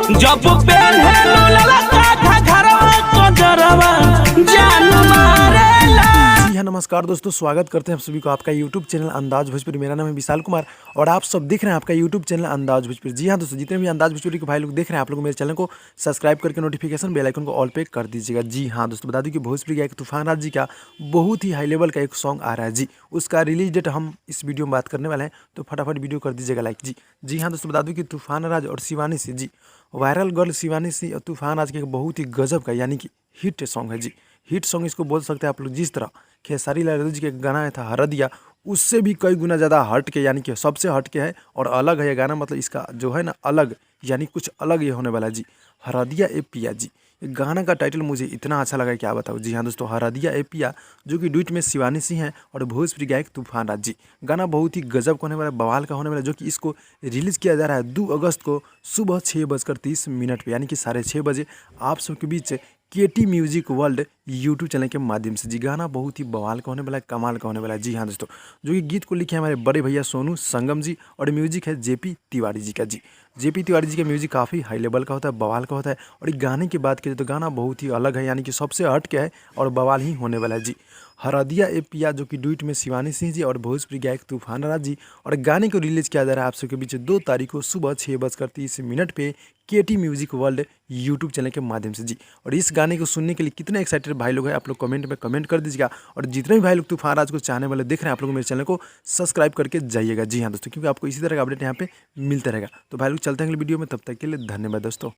जब पेन्हे लूला का घरवा को जरवा जान मारेला। जी हाँ, नमस्कार दोस्तों, स्वागत करते हैं आप सभी को आपका YouTube चैनल अंदाज भोजपुरी। मेरा नाम है विशाल कुमार और आप सब देख रहे हैं आपका YouTube चैनल अंदाज भोजपुरी। जी हाँ दोस्तों, जितने भी अंदाज भोजपुरी के भाई लोग देख रहे हैं, आप लोग मेरे चैनल को सब्सक्राइब करके नोटिफिकेशन बेल आइकन को ऑल पे कर दीजिएगा। जी हाँ दोस्तों, बता दूं कि भोजपुरी गायक तूफान राज जी का बहुत ही हाई लेवल का एक सॉन्ग आ रहा है जी। उसका रिलीज डेट हम इस वीडियो में बात करने वाले हैं, तो फटाफट वीडियो कर दीजिएगा लाइक जी। जी हाँ दोस्तों, बता दूं कि तूफान राज और शिवानी सिंह जी, वायरल गर्ल शिवानी सिंह और तूफान राज के एक बहुत ही गजब का यानी कि हिट सॉन्ग है जी। हिट सॉन्ग इसको बोल सकते हैं आप लोग। जिस तरह खेसारी लाल जी के गाना आया था हरदिया, उससे भी कई गुना ज़्यादा हट के यानी कि सबसे हट के है और अलग है ये गाना। मतलब इसका जो है ना अलग, यानी कुछ अलग ये होने वाला है जी। हरदिया ए पिया जी, ये गाना का टाइटल मुझे इतना अच्छा लगा क्या बताऊँ। जी हाँ दोस्तों, हरदिया ए पिया जो कि डुएट में शिवानी सिंह है और भोजपुरी गायक तूफान राज जी। गाना बहुत ही गजब का होने वाला है, बवाल का होने वाला है, जो कि इसको रिलीज़ किया जा रहा है 2 अगस्त को सुबह 6:30 पे यानी कि 6:30 बजे आप सबके बीच केटी म्यूजिक वर्ल्ड यूट्यूब चैनल के माध्यम से। जी गाना बहुत ही बवाल का होने वाला है, कमाल का होने वाला है। जी हाँ दोस्तों, जो कि गीत को लिखे हैं हमारे बड़े भैया सोनू संगम जी और म्यूजिक है जेपी तिवारी जी का जी। जेपी तिवारी जी का म्यूजिक काफ़ी हाई लेवल का होता है, बवाल का होता है। और ये गाने की बात करें तो गाना बहुत ही अलग है, यानी कि सबसे हट के है और बवाल ही होने वाला है जी। हरदिया ए पिया जो कि डुएट में शिवानी सिंह जी और भोजपुरी गायक तूफान राज जी, और गाने को रिलीज किया जा रहा है आप सबके बीच 2 तारीख को सुबह 6:30 पे केटी म्यूजिक वर्ल्ड यूट्यूब चैनल के माध्यम से जी। और इस गाने को सुनने के लिए कितने एक्साइटेड भाई लोग हैं आप लोग कमेंट में कमेंट कर दीजिएगा। और जितने भी भाई लोग तूफान राज को चाहने वाले देख रहे हैं, आप लोग मेरे चैनल को सब्सक्राइब करके जाइएगा। जी हाँ दोस्तों, क्योंकि आपको इसी तरह का अपडेट यहाँ पे मिलता रहेगा। तो भाई लोग चलते हैं अगले वीडियो में, तब तक के लिए धन्यवाद दोस्तों।